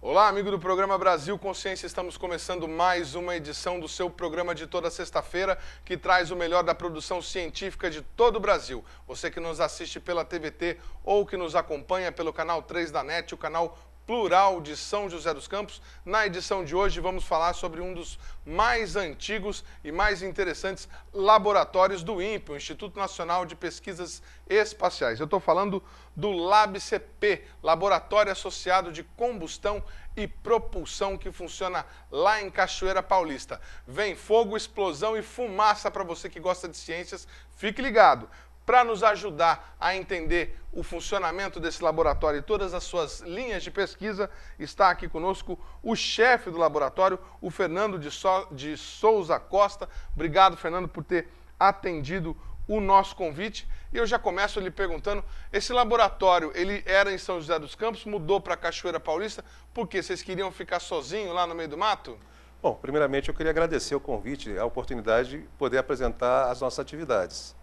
Olá, amigo do programa Brasil Consciência, estamos começando mais uma edição do seu programa de toda sexta-feira, que traz o melhor da produção científica de todo o Brasil. Você que nos assiste pela TVT ou que nos acompanha pelo canal 3 da NET, o canal Plural de São José dos Campos. Na edição de hoje vamos falar sobre um dos mais antigos e mais interessantes laboratórios do INPE, o Instituto Nacional de Pesquisas Espaciais. Eu estou falando do LabCP, Laboratório Associado de Combustão e Propulsão, que funciona lá em Cachoeira Paulista. Vem fogo, explosão e fumaça para você que gosta de ciências. Fique ligado. Para nos ajudar a entender o funcionamento desse laboratório e todas as suas linhas de pesquisa, está aqui conosco o chefe do laboratório, o Fernando de Souza Costa. Obrigado, Fernando, por ter atendido o nosso convite. E eu já começo lhe perguntando, esse laboratório, ele era em São José dos Campos, mudou para Cachoeira Paulista, por quê? Vocês queriam ficar sozinhos lá no meio do mato? Bom, primeiramente eu queria agradecer o convite, a oportunidade de poder apresentar as nossas atividades.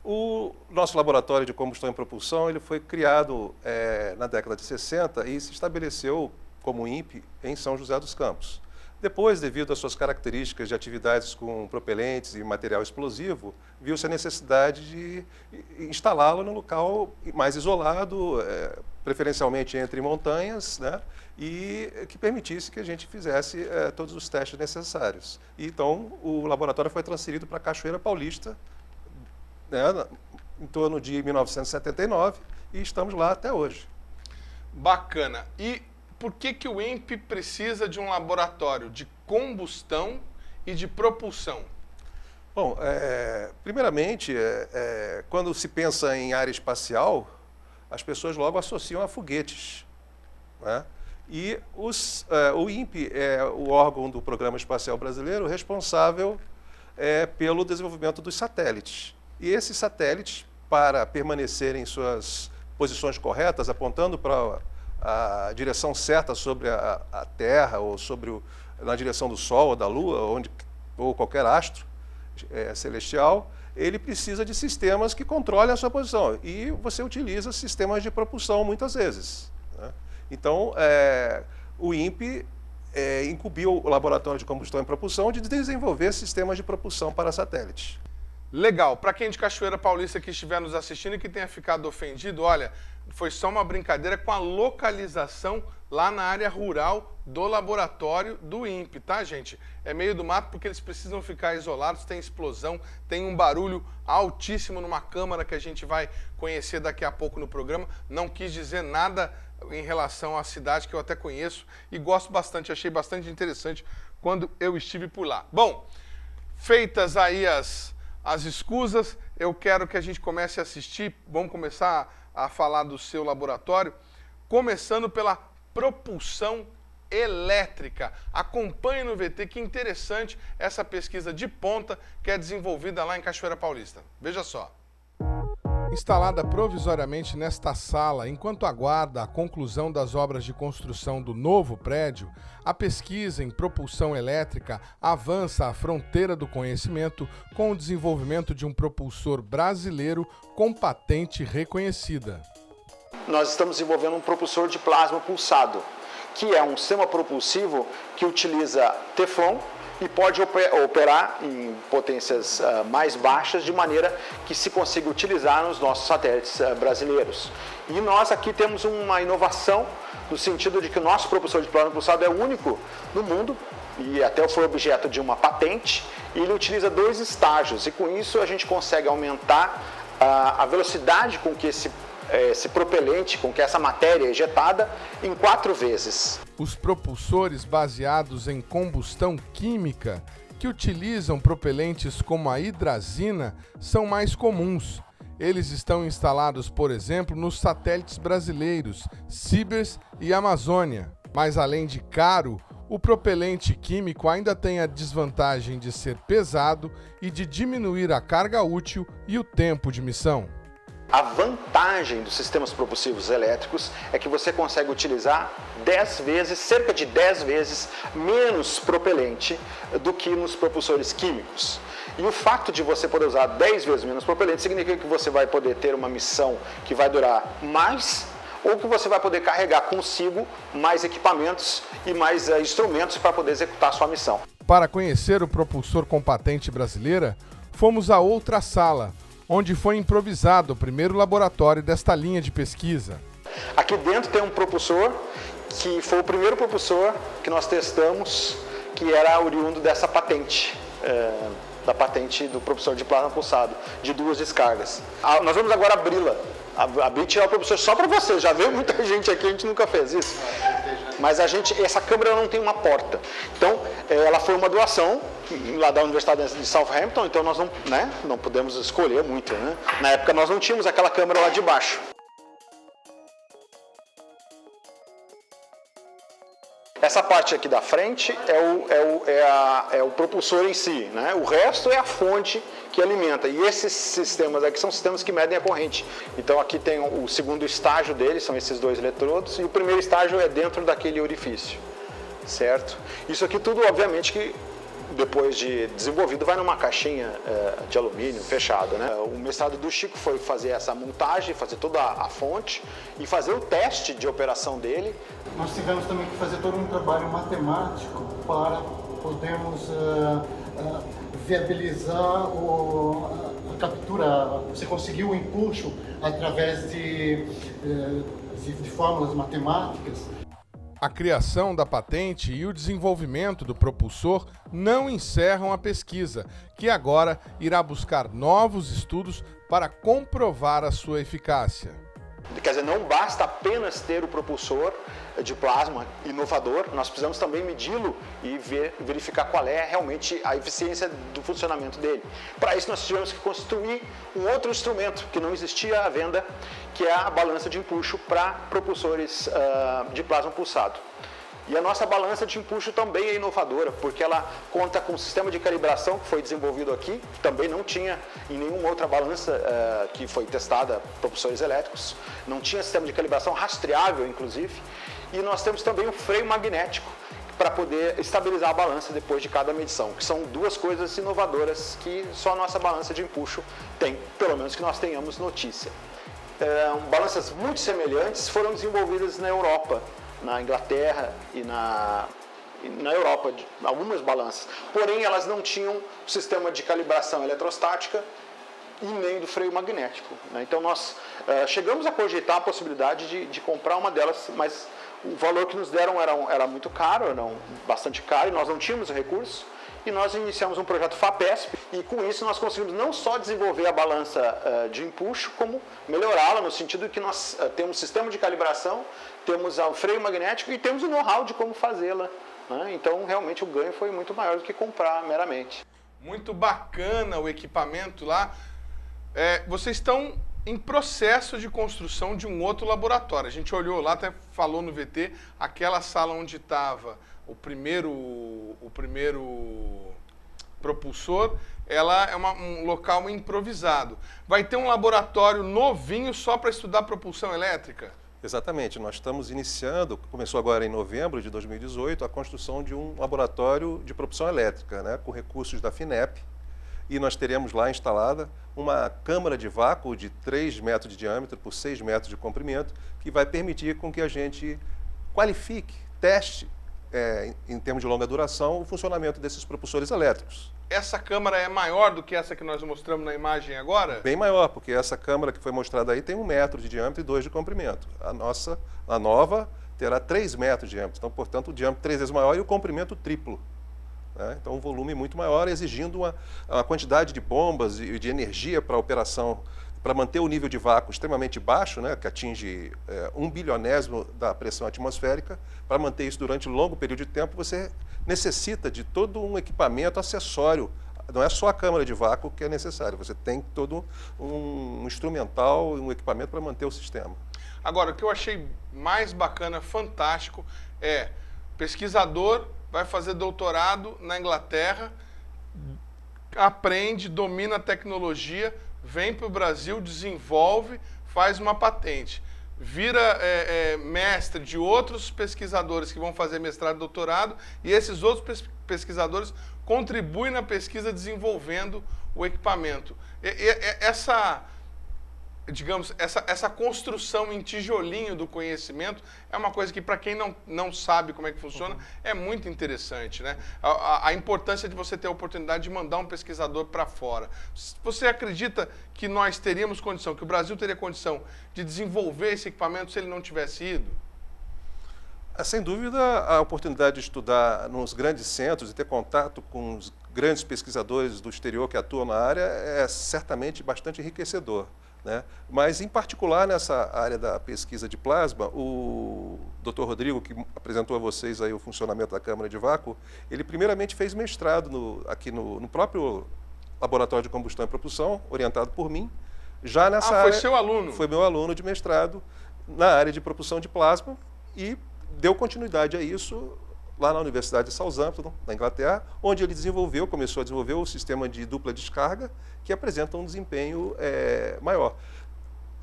O nosso laboratório de combustão e propulsão ele foi criado na década de 60 e se estabeleceu como INPE em São José dos Campos. Depois, devido às suas características de atividades com propelentes e material explosivo, viu-se a necessidade de instalá-lo num local mais isolado, preferencialmente entre montanhas, né, e que permitisse que a gente fizesse todos os testes necessários. E, então, o laboratório foi transferido para Cachoeira Paulista, em torno de 1979, e estamos lá até hoje. Bacana. E por que o INPE precisa de um laboratório de combustão e de propulsão? Bom, primeiramente, quando se pensa em área espacial, as pessoas logo associam a foguetes, né? E o INPE é o órgão do Programa Espacial Brasileiro responsável pelo desenvolvimento dos satélites. E esses satélites, para permanecerem em suas posições corretas, apontando para a direção certa sobre a Terra, ou na direção do Sol ou da Lua, ou qualquer astro celestial, ele precisa de sistemas que controlem a sua posição. E você utiliza sistemas de propulsão muitas vezes, né? Então, o INPE incumbiu o Laboratório de Combustão e Propulsão de desenvolver sistemas de propulsão para satélites. Legal. Para quem de Cachoeira Paulista que estiver nos assistindo e que tenha ficado ofendido, olha, foi só uma brincadeira com a localização lá na área rural do laboratório do INPE, tá, gente? É meio do mato porque eles precisam ficar isolados, tem explosão, tem um barulho altíssimo numa câmara que a gente vai conhecer daqui a pouco no programa. Não quis dizer nada em relação à cidade que eu até conheço e gosto bastante, achei bastante interessante quando eu estive por lá. Bom, feitas aí as escusas, eu quero que a gente comece a assistir, vamos começar a falar do seu laboratório, começando pela propulsão elétrica. Acompanhe no VT, que interessante essa pesquisa de ponta que é desenvolvida lá em Cachoeira Paulista. Veja só. Instalada provisoriamente nesta sala, enquanto aguarda a conclusão das obras de construção do novo prédio, a pesquisa em propulsão elétrica avança à fronteira do conhecimento com o desenvolvimento de um propulsor brasileiro com patente reconhecida. Nós estamos desenvolvendo um propulsor de plasma pulsado, que é um sistema propulsivo que utiliza Teflon e pode operar em potências mais baixas, de maneira que se consiga utilizar nos nossos satélites brasileiros. E nós aqui temos uma inovação, no sentido de que o nosso propulsor de plasma pulsado é o único no mundo, e até foi objeto de uma patente, e ele utiliza 2 estágios, e com isso a gente consegue aumentar a velocidade com que esse propelente, com que essa matéria é ejetada, em 4 vezes. Os propulsores baseados em combustão química, que utilizam propelentes como a hidrazina, são mais comuns. Eles estão instalados, por exemplo, nos satélites brasileiros, Cibers e Amazônia. Mas além de caro, o propelente químico ainda tem a desvantagem de ser pesado e de diminuir a carga útil e o tempo de missão. A vantagem dos sistemas propulsivos elétricos é que você consegue utilizar 10 vezes, cerca de 10 vezes menos propelente do que nos propulsores químicos. E o fato de você poder usar 10 vezes menos propelente significa que você vai poder ter uma missão que vai durar mais, ou que você vai poder carregar consigo mais equipamentos e mais instrumentos para poder executar a sua missão. Para conhecer o propulsor com patente brasileira, fomos a outra sala, onde foi improvisado o primeiro laboratório desta linha de pesquisa. Aqui dentro tem um propulsor, que foi o primeiro propulsor que nós testamos, que era oriundo dessa patente, da patente do propulsor de plasma pulsado, de 2 descargas. Nós vamos agora abri-la, abrir e tirar o propulsor só para você. Já veio muita gente aqui, a gente nunca fez isso. Mas essa câmera não tem uma porta. Então, ela foi uma doação lá da Universidade de Southampton, então nós não podemos escolher muito, né? Na época nós não tínhamos aquela câmera lá de baixo. Essa parte aqui da frente é o propulsor em si, né? O resto é a fonte que alimenta. E esses sistemas aqui são sistemas que medem a corrente. Então aqui tem o segundo estágio dele, são esses 2 eletrodos, e o primeiro estágio é dentro daquele orifício, certo? Isso aqui tudo, obviamente, que depois de desenvolvido, vai numa caixinha de alumínio fechada, né? O mestrado do Chico foi fazer essa montagem, fazer toda a fonte e fazer o teste de operação dele. Nós tivemos também que fazer todo um trabalho matemático para podermos viabilizar a captura. Você conseguiu o empuxo através de fórmulas matemáticas. A criação da patente e o desenvolvimento do propulsor não encerram a pesquisa, que agora irá buscar novos estudos para comprovar a sua eficácia. Quer dizer, não basta apenas ter o propulsor de plasma inovador, nós precisamos também medi-lo e verificar qual é realmente a eficiência do funcionamento dele. Para isso nós tivemos que construir um outro instrumento que não existia à venda, que é a balança de empuxo para propulsores de plasma pulsado. E a nossa balança de empuxo também é inovadora, porque ela conta com um sistema de calibração que foi desenvolvido aqui, que também não tinha em nenhuma outra balança que foi testada propulsores elétricos, não tinha sistema de calibração rastreável, inclusive, e nós temos também um freio magnético para poder estabilizar a balança depois de cada medição, que são 2 coisas inovadoras que só a nossa balança de empuxo tem, pelo menos que nós tenhamos notícia. Balanças muito semelhantes foram desenvolvidas na Europa, na Inglaterra e na Europa, algumas balanças. Porém, elas não tinham sistema de calibração eletrostática e nem do freio magnético, né? Então, nós chegamos a cogitar a possibilidade de comprar uma delas, mas o valor que nos deram era muito caro, era bastante caro, e nós não tínhamos recursos. E nós iniciamos um projeto FAPESP, e com isso nós conseguimos não só desenvolver a balança de empuxo, como melhorá-la, no sentido de que nós temos um sistema de calibração, temos o freio magnético e temos o know-how de como fazê-la, né? Então, realmente, o ganho foi muito maior do que comprar meramente. Muito bacana o equipamento lá. Vocês estão em processo de construção de um outro laboratório. A gente olhou lá, até falou no VT, aquela sala onde estava o primeiro propulsor, ela é um local improvisado. Vai ter um laboratório novinho só para estudar propulsão elétrica? Exatamente, nós estamos iniciando, começou agora em novembro de 2018, a construção de um laboratório de propulsão elétrica, né, com recursos da FINEP, e nós teremos lá instalada uma câmara de vácuo de 3 metros de diâmetro por 6 metros de comprimento, que vai permitir com que a gente qualifique, teste, em termos de longa duração, o funcionamento desses propulsores elétricos. Essa câmara é maior do que essa que nós mostramos na imagem agora? Bem maior, porque essa câmara que foi mostrada aí tem 1 metro de diâmetro e 2 de comprimento. A nova, terá 3 metros de diâmetro, então, portanto, o diâmetro 3 vezes maior e o comprimento triplo, né? Então, um volume muito maior, exigindo uma quantidade de bombas e de energia para a operação, para manter o nível de vácuo extremamente baixo, né, que atinge 1 bilionésimo da pressão atmosférica. Para manter isso durante um longo período de tempo, você necessita de todo um equipamento acessório. Não é só a câmara de vácuo que é necessário, você tem todo um instrumental, um equipamento para manter o sistema. Agora, o que eu achei mais bacana, fantástico, pesquisador vai fazer doutorado na Inglaterra, aprende, domina a tecnologia, vem para o Brasil, desenvolve, faz uma patente. Vira mestre de outros pesquisadores que vão fazer mestrado e doutorado, e esses outros pesquisadores contribuem na pesquisa desenvolvendo o equipamento. Essa construção em tijolinho do conhecimento é uma coisa que, para quem não sabe como é que funciona, é muito interessante, né? A importância de você ter a oportunidade de mandar um pesquisador para fora. Você acredita que nós teríamos condição, que o Brasil teria condição de desenvolver esse equipamento se ele não tivesse ido? Sem dúvida, a oportunidade de estudar nos grandes centros e ter contato com os grandes pesquisadores do exterior que atuam na área é certamente bastante enriquecedor, né? Mas, em particular, nessa área da pesquisa de plasma, o Dr. Rodrigo, que apresentou a vocês aí o funcionamento da câmara de vácuo, ele primeiramente fez mestrado aqui no próprio laboratório de combustão e propulsão, orientado por mim. Já nessa área, foi seu aluno? Foi meu aluno de mestrado na área de propulsão de plasma e deu continuidade a isso lá na Universidade de Southampton, na Inglaterra, onde ele começou a desenvolver o sistema de dupla descarga, que apresenta um desempenho maior.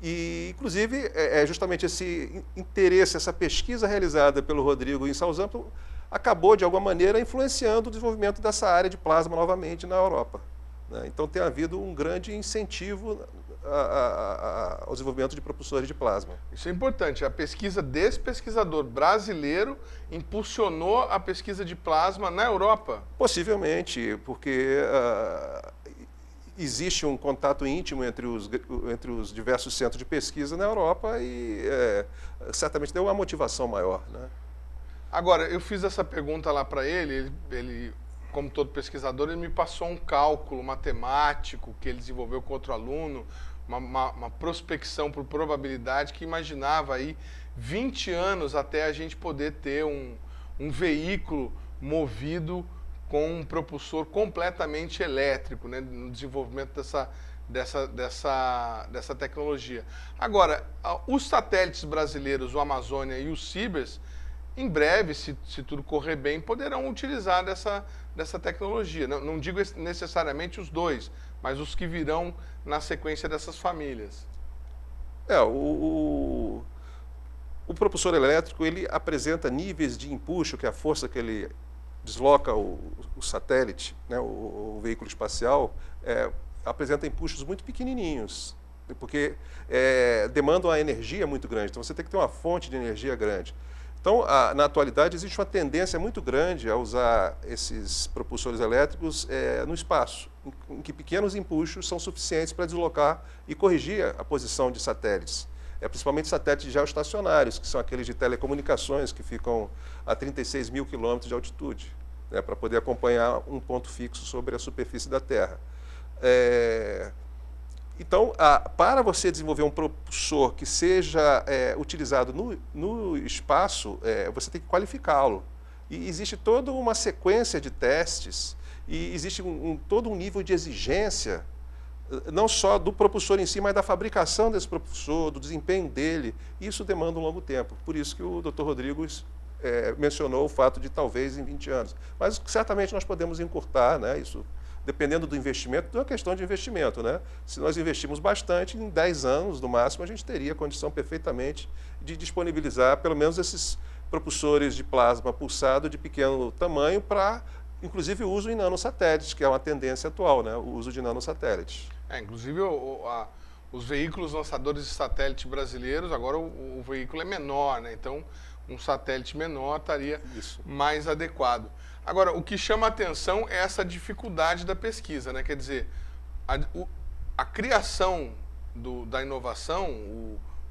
E, inclusive, justamente esse interesse, essa pesquisa realizada pelo Rodrigo em Southampton, acabou, de alguma maneira, influenciando o desenvolvimento dessa área de plasma novamente na Europa, né? Então, tem havido um grande incentivo ao desenvolvimento de propulsores de plasma. Isso é importante. A pesquisa desse pesquisador brasileiro impulsionou a pesquisa de plasma na Europa? Possivelmente, porque existe um contato íntimo entre os diversos centros de pesquisa na Europa e certamente deu uma motivação maior, né? Agora, eu fiz essa pergunta lá para ele, como todo pesquisador, ele me passou um cálculo matemático que ele desenvolveu com outro aluno, uma prospecção por probabilidade que imaginava aí 20 anos até a gente poder ter um veículo movido com um propulsor completamente elétrico, né, no desenvolvimento dessa tecnologia. Agora, os satélites brasileiros, o Amazônia e o Cibers, em breve, se tudo correr bem, poderão utilizar dessa tecnologia. Não digo necessariamente os dois, mas os que virão na sequência dessas famílias. O propulsor elétrico, ele apresenta níveis de empuxo, que é a força que ele desloca o satélite, né, o veículo espacial, apresenta empuxos muito pequenininhos, porque demandam a energia muito grande. Então, você tem que ter uma fonte de energia grande. Então, na atualidade, existe uma tendência muito grande a usar esses propulsores elétricos no espaço, em que pequenos empuxos são suficientes para deslocar e corrigir a posição de satélites. Principalmente satélites geoestacionários, que são aqueles de telecomunicações que ficam a 36 mil quilômetros de altitude, né, para poder acompanhar um ponto fixo sobre a superfície da Terra. Então, para você desenvolver um propulsor que seja utilizado no espaço, você tem que qualificá-lo. E existe toda uma sequência de testes e existe todo um nível de exigência, não só do propulsor em si, mas da fabricação desse propulsor, do desempenho dele. Isso demanda um longo tempo. Por isso que o Dr. Rodrigo mencionou o fato de talvez em 20 anos. Mas certamente nós podemos encurtar, né, isso. Dependendo do investimento, é uma questão de investimento, né? Se nós investirmos bastante, em 10 anos, no máximo, a gente teria condição perfeitamente de disponibilizar pelo menos esses propulsores de plasma pulsado de pequeno tamanho para, inclusive, o uso em nanosatélites, que é uma tendência atual, né? O uso de nanosatélites. Inclusive, os veículos lançadores de satélite brasileiros, agora o veículo é menor, né? Então, um satélite menor estaria mais adequado. Agora, o que chama a atenção é essa dificuldade da pesquisa, né? Quer dizer, a criação da inovação,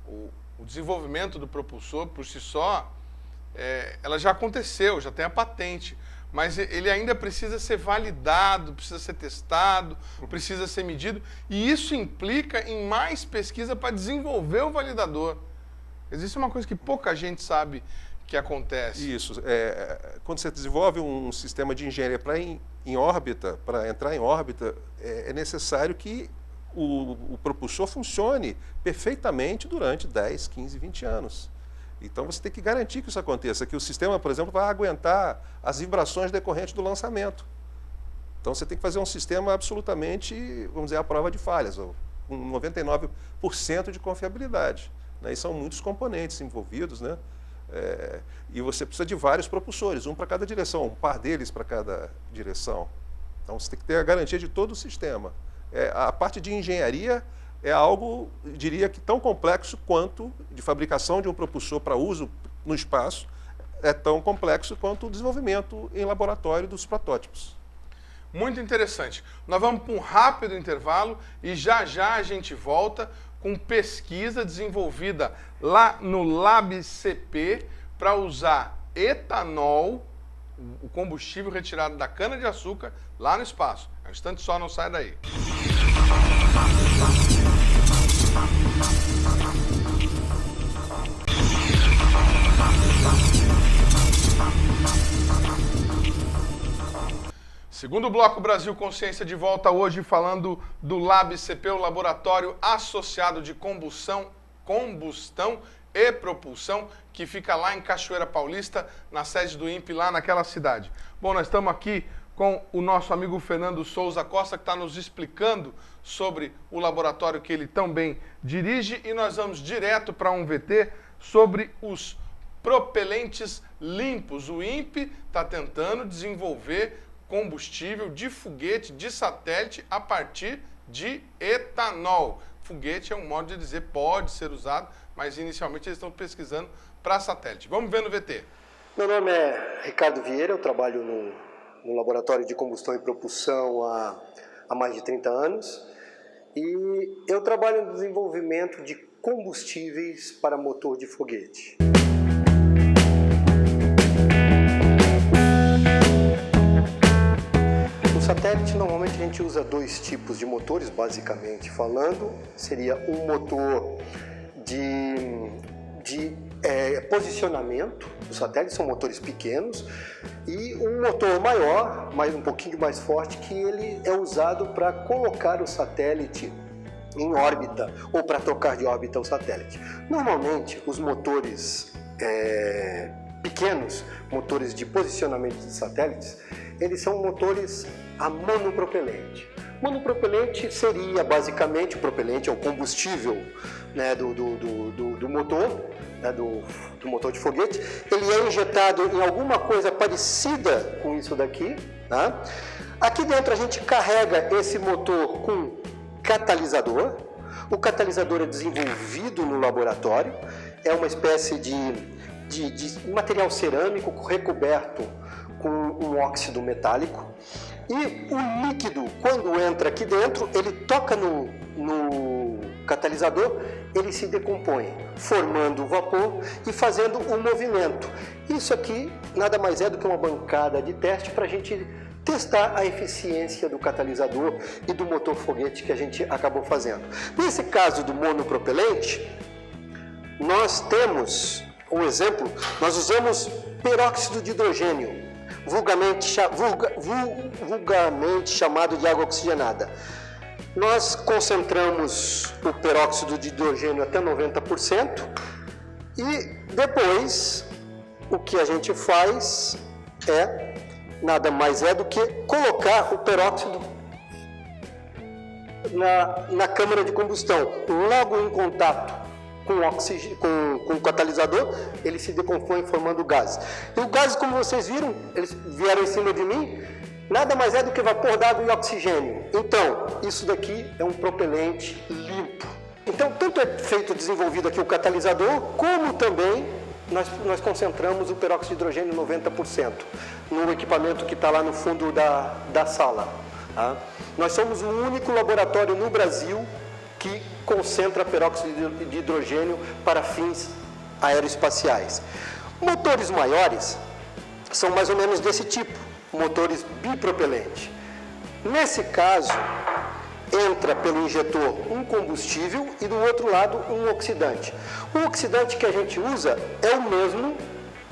o desenvolvimento do propulsor por si só, ela já aconteceu, já tem a patente, mas ele ainda precisa ser validado, precisa ser testado, precisa ser medido, e isso implica em mais pesquisa para desenvolver o validador. Existe uma coisa que pouca gente sabe que acontece. Isso. Quando você desenvolve um sistema de engenharia para entrar em órbita, é necessário que o propulsor funcione perfeitamente durante 10, 15, 20 anos. Então você tem que garantir que isso aconteça, que o sistema, por exemplo, vai aguentar as vibrações decorrentes do lançamento. Então você tem que fazer um sistema absolutamente, vamos dizer, à prova de falhas, ou com 99% de confiabilidade, né? E são muitos componentes envolvidos, né? E você precisa de vários propulsores, um para cada direção, um par deles para cada direção. Então você tem que ter a garantia de todo o sistema. A parte de engenharia é algo, diria que tão complexo quanto de fabricação de um propulsor para uso no espaço, é tão complexo quanto o desenvolvimento em laboratório dos protótipos. Muito interessante. Nós vamos para um rápido intervalo e já já a gente volta com pesquisa desenvolvida lá no LabCP para usar etanol, o combustível retirado da cana-de-açúcar, lá no espaço. É um instante só, não sai daí. Segundo bloco Brasil Consciência de volta hoje falando do LabCP, o Laboratório Associado de Combustão e Propulsão, que fica lá em Cachoeira Paulista, na sede do INPE, lá naquela cidade. Bom, nós estamos aqui com o nosso amigo Fernando Souza Costa, que está nos explicando sobre o laboratório que ele também dirige, e nós vamos direto para um VT sobre os propelentes limpos. O INPE está tentando desenvolver combustível de foguete, de satélite, a partir de etanol. Foguete é um modo de dizer, pode ser usado, mas inicialmente eles estão pesquisando para satélite. Vamos ver no VT. Meu nome é Ricardo Vieira, eu trabalho no laboratório de combustão e propulsão há mais de 30 anos e eu trabalho no desenvolvimento de combustíveis para motor de foguete. No satélite, normalmente a gente usa dois tipos de motores, basicamente falando. Seria um motor de posicionamento do satélite, são motores pequenos, e um motor maior, um pouquinho mais forte, que ele é usado para colocar o satélite em órbita ou para trocar de órbita o satélite. Normalmente, os motores pequenos, motores de posicionamento de satélites, eles são motores a monopropelente. Monopropelente seria basicamente, o propelente é o combustível, né, do motor, né, do motor de foguete. Ele é injetado em alguma coisa parecida com isso daqui, tá? Aqui dentro a gente carrega esse motor com catalisador. O catalisador é desenvolvido no laboratório, é uma espécie de material cerâmico recoberto com um óxido metálico. E o líquido, quando entra aqui dentro, ele toca no catalisador, ele se decompõe, formando vapor e fazendo um movimento. Isso aqui nada mais é do que uma bancada de teste para a gente testar a eficiência do catalisador e do motor foguete que a gente acabou fazendo. Nesse caso do monopropelente, nós temos um exemplo, nós usamos peróxido de hidrogênio, vulgarmente chamado de água oxigenada. Nós concentramos o peróxido de hidrogênio até 90% e depois o que a gente faz nada mais é do que colocar o peróxido na câmara de combustão. Logo em contato com o catalisador, ele se decompõe formando gases. E o gás, como vocês viram, eles vieram em cima de mim, nada mais é do que vapor d'água e oxigênio. Então, isso daqui é um propelente limpo. Então, tanto é desenvolvido aqui o catalisador, como também nós concentramos o peróxido de hidrogênio 90% no equipamento que está lá no fundo da sala. Tá? Nós somos o único laboratório no Brasil que concentra peróxido de hidrogênio para fins aeroespaciais. Motores maiores são mais ou menos desse tipo, motores bipropelente. Nesse caso, entra pelo injetor um combustível e do outro lado um oxidante. O oxidante que a gente usa é o mesmo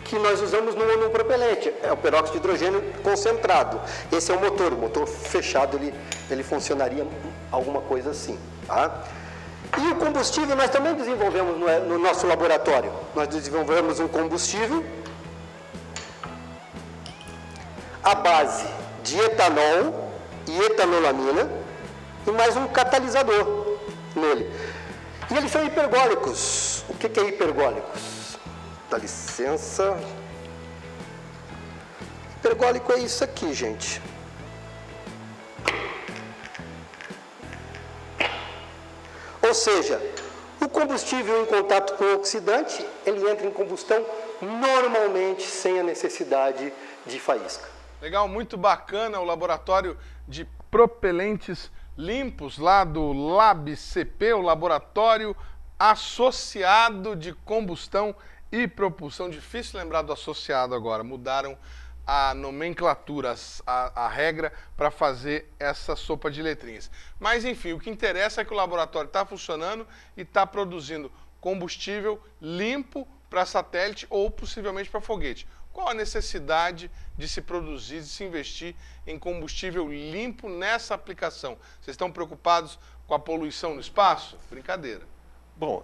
que nós usamos no monopropelente, é o peróxido de hidrogênio concentrado. Esse é o motor fechado, ele funcionaria alguma coisa assim. Tá? E o combustível nós também desenvolvemos no nosso laboratório. Nós desenvolvemos um combustível à base de etanol e etanolamina e mais um catalisador nele. E eles são hipergólicos. O que é hipergólicos? Dá licença. Hipergólico é isso aqui, gente. Ou seja, o combustível em contato com o oxidante, ele entra em combustão normalmente sem a necessidade de faísca. Legal, muito bacana o laboratório de propelentes limpos lá do LabCP, o Laboratório Associado de Combustão e Propulsão. Difícil lembrar do associado agora, mudaram a nomenclatura, a regra para fazer essa sopa de letrinhas. Mas enfim, o que interessa é que o laboratório está funcionando e está produzindo combustível limpo para satélite ou possivelmente para foguete. Qual a necessidade de se produzir, de se investir em combustível limpo nessa aplicação? Vocês estão preocupados com a poluição no espaço? Brincadeira. Bom,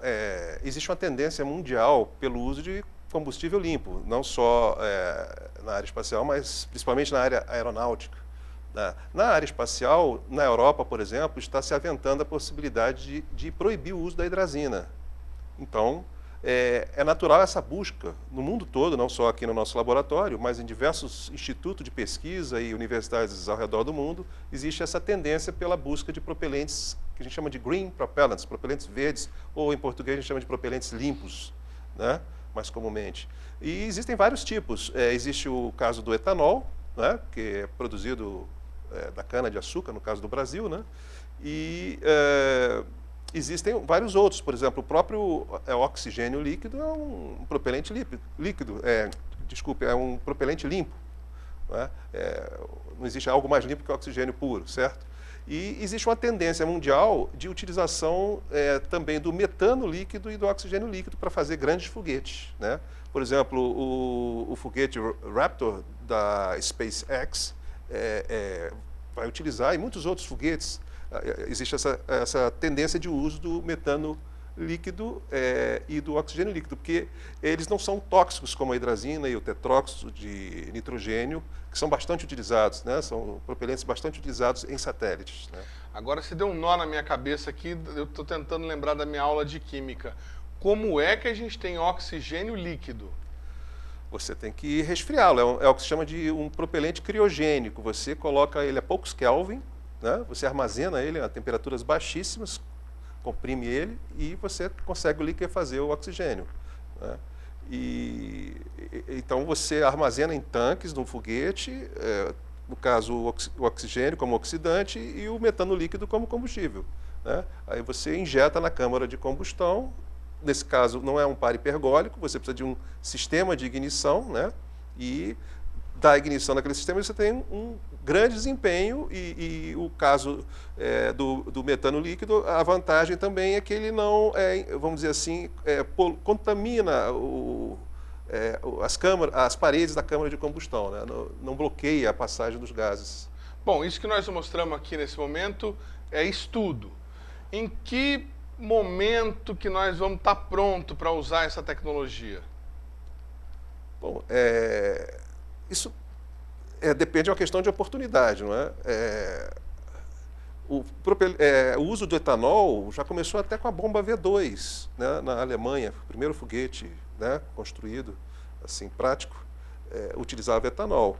existe uma tendência mundial pelo uso de combustível limpo, não só na área espacial, mas principalmente na área aeronáutica. Na área espacial, na Europa, por exemplo, está se aventando a possibilidade de proibir o uso da hidrazina. Então, é natural essa busca no mundo todo, não só aqui no nosso laboratório, mas em diversos institutos de pesquisa e universidades ao redor do mundo, existe essa tendência pela busca de propelentes que a gente chama de green propellants, propelentes verdes, ou em português a gente chama de propelentes limpos, né? Mais comumente. E existem vários tipos. Existe o caso do etanol, né? Que é produzido da cana-de-açúcar, no caso do Brasil, né? E existem vários outros, por exemplo, o próprio oxigênio líquido é um propelente líquido, é um propelente limpo. Né? Não existe algo mais limpo que o oxigênio puro, certo? E existe uma tendência mundial de utilização também do metano líquido e do oxigênio líquido para fazer grandes foguetes. Né? Por exemplo, o foguete Raptor da SpaceX vai utilizar, e muitos outros foguetes, existe essa tendência de uso do metano líquido e do oxigênio líquido, porque eles não são tóxicos como a hidrazina e o tetróxido de nitrogênio, que são bastante utilizados, né? São propelentes bastante utilizados em satélites. Né? Agora você deu um nó na minha cabeça aqui, eu estou tentando lembrar da minha aula de química. Como é que a gente tem oxigênio líquido? Você tem que resfriá-lo, é o que se chama de um propelente criogênico. Você coloca ele a poucos Kelvin, né? Você armazena ele a temperaturas baixíssimas, comprime ele e você consegue liquefazer o oxigênio. Né? Então você armazena em tanques no foguete, no caso o oxigênio como oxidante e o metano líquido como combustível. Né? Aí você injeta na câmara de combustão. Nesse caso não é um par hipergólico, você precisa de um sistema de ignição, né? E da ignição daquele sistema você tem um grande desempenho e o caso do metano líquido, a vantagem também é que ele não, vamos dizer assim, contamina as paredes da câmara de combustão, né? Não bloqueia a passagem dos gases. Bom, isso que nós mostramos aqui nesse momento é estudo. Em que momento que nós vamos estar pronto para usar essa tecnologia? Bom, isso depende de uma questão de oportunidade, não é? O uso do etanol já começou até com a bomba V2, né, na Alemanha, o primeiro foguete, né, construído, assim, prático, utilizava etanol.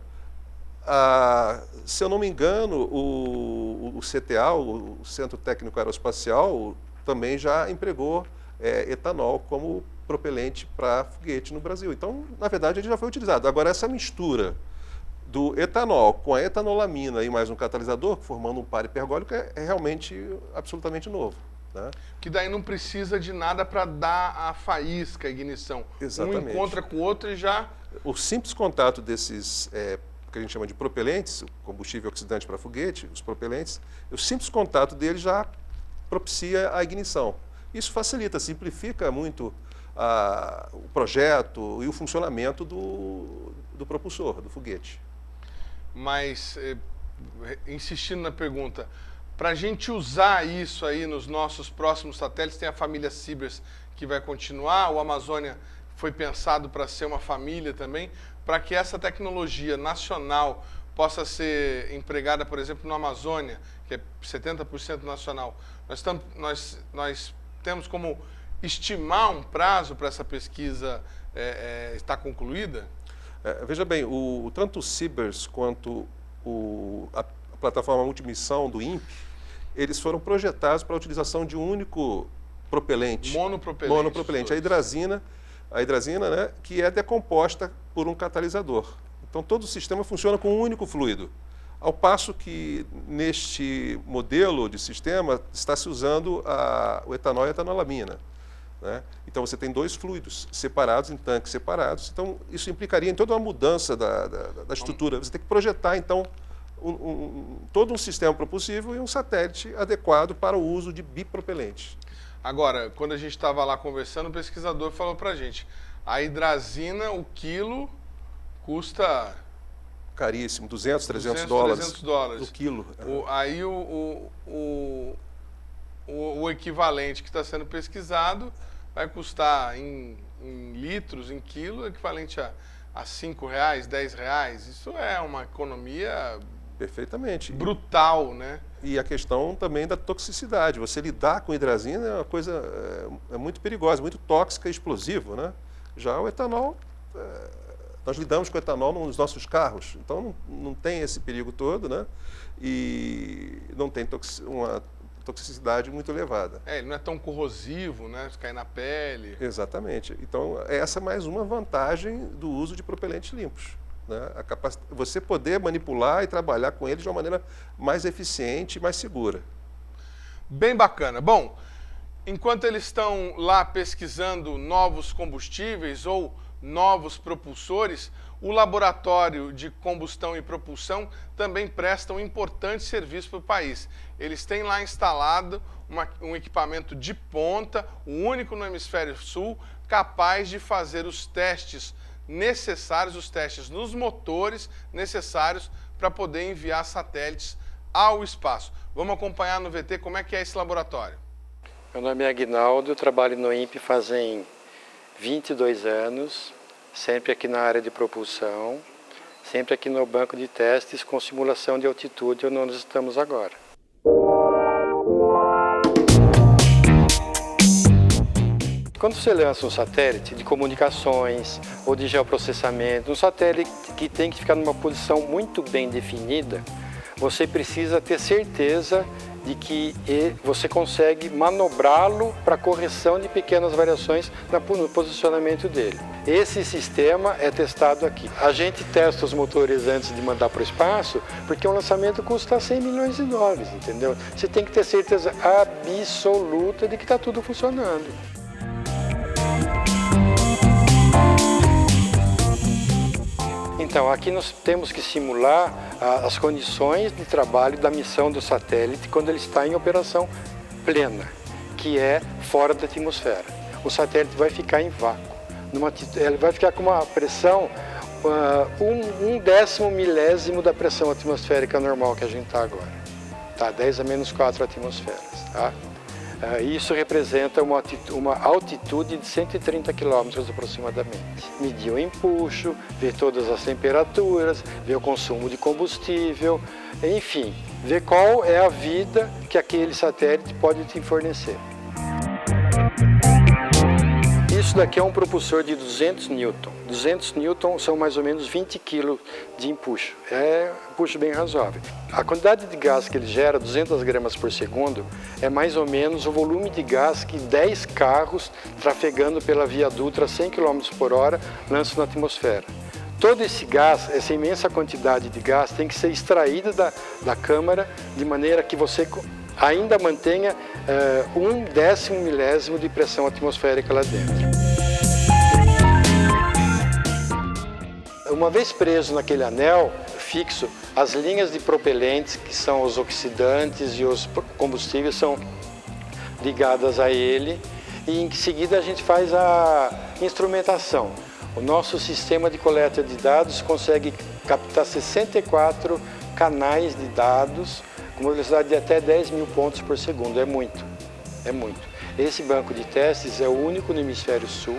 Se eu não me engano, o CTA, o Centro Técnico Aeroespacial, também já empregou etanol como propelente para foguete no Brasil. Então, na verdade, ele já foi utilizado. Agora, essa mistura do etanol com a etanolamina e mais um catalisador, formando um par hipergólico, é realmente absolutamente novo. Né? Que daí não precisa de nada para dar a faísca, a ignição. Exatamente. Um encontra com o outro e já... O simples contato desses, que a gente chama de propelentes, o combustível oxidante para foguete, os propelentes, o simples contato deles já propicia a ignição. Isso facilita, simplifica muito o projeto e o funcionamento do propulsor, do foguete. Mas, insistindo na pergunta, Para a gente usar isso aí nos nossos próximos satélites, tem a família Sibers que vai continuar, o Amazônia foi pensado para ser uma família também, para que essa tecnologia nacional possa ser empregada, por exemplo, no Amazônia, que é 70% nacional. Nós temos como estimar um prazo para essa pesquisa estar concluída? Veja bem, tanto o Sibers quanto a plataforma multimissão do INPE, eles foram projetados para a utilização de um único propelente. Monopropelente. A hidrazina, né, que é decomposta por um catalisador. Então, todo o sistema funciona com um único fluido. Ao passo que, neste modelo de sistema, está se usando o etanol e a etanolamina. Né? Então, você tem dois fluidos separados, em tanques separados. Então, isso implicaria em toda uma mudança da estrutura. Você tem que projetar, então, todo um sistema propulsivo e um satélite adequado para o uso de bipropelentes. Agora, quando a gente estava lá conversando, o pesquisador falou para a gente, a hidrazina, o quilo, custa... Caríssimo, 200, 300 dólares. O quilo. Aí o equivalente que está sendo pesquisado vai custar em litros, em quilo, equivalente a R$5, R$10. Isso é uma economia... Perfeitamente. Brutal, né? E a questão também da toxicidade. Você lidar com hidrazina é uma coisa muito perigosa, muito tóxica e explosiva, né? Já o etanol, nós lidamos com etanol nos nossos carros, então não tem esse perigo todo, né? E não tem uma toxicidade muito elevada. Ele não é tão corrosivo, né? Se cair na pele. Exatamente. Então, essa é mais uma vantagem do uso de propelentes limpos. Né? Você poder manipular e trabalhar com eles de uma maneira mais eficiente e mais segura. Bem bacana. Bom, enquanto eles estão lá pesquisando novos combustíveis ou novos propulsores, o laboratório de combustão e propulsão também presta um importante serviço para o país. Eles têm lá instalado um equipamento de ponta, o único no hemisfério sul, capaz de fazer os testes necessários, os testes nos motores necessários para poder enviar satélites ao espaço. Vamos acompanhar no VT como é que é esse laboratório. Meu nome é Aguinaldo, trabalho no INPE fazem 22 anos, sempre aqui na área de propulsão, sempre aqui no banco de testes com simulação de altitude, onde nós estamos agora. Quando você lança um satélite de comunicações ou de geoprocessamento, um satélite que tem que ficar numa posição muito bem definida, você precisa ter certeza de que você consegue manobrá-lo para correção de pequenas variações no posicionamento dele. Esse sistema é testado aqui. A gente testa os motores antes de mandar para o espaço, porque um lançamento custa 100 milhões de dólares, entendeu? Você tem que ter certeza absoluta de que está tudo funcionando. Então, aqui nós temos que simular as condições de trabalho da missão do satélite quando ele está em operação plena, que é fora da atmosfera. O satélite vai ficar em vácuo. Ele vai ficar com uma pressão, 1/10 milésimo da pressão atmosférica normal que a gente está agora. Tá? 10 a menos 4 atmosferas. Tá? Isso representa uma altitude de 130 quilômetros aproximadamente. Medir o empuxo, ver todas as temperaturas, ver o consumo de combustível, enfim, ver qual é a vida que aquele satélite pode te fornecer. Isso daqui é um propulsor de 200 newton. 200 newton são mais ou menos 20 kg de empuxo. É um empuxo bem razoável. A quantidade de gás que ele gera, 200 gramas por segundo, é mais ou menos o volume de gás que 10 carros trafegando pela Via Dutra a 100 km por hora lançam na atmosfera. Todo esse gás, essa imensa quantidade de gás, tem que ser extraída da câmara de maneira que você ainda mantenha 1/10 milésimo de pressão atmosférica lá dentro. Uma vez preso naquele anel fixo, as linhas de propelentes, que são os oxidantes e os combustíveis, são ligadas a ele e em seguida a gente faz a instrumentação. O nosso sistema de coleta de dados consegue captar 64 canais de dados uma velocidade de até 10 mil pontos por segundo, é muito, é muito. Esse banco de testes é o único no hemisfério sul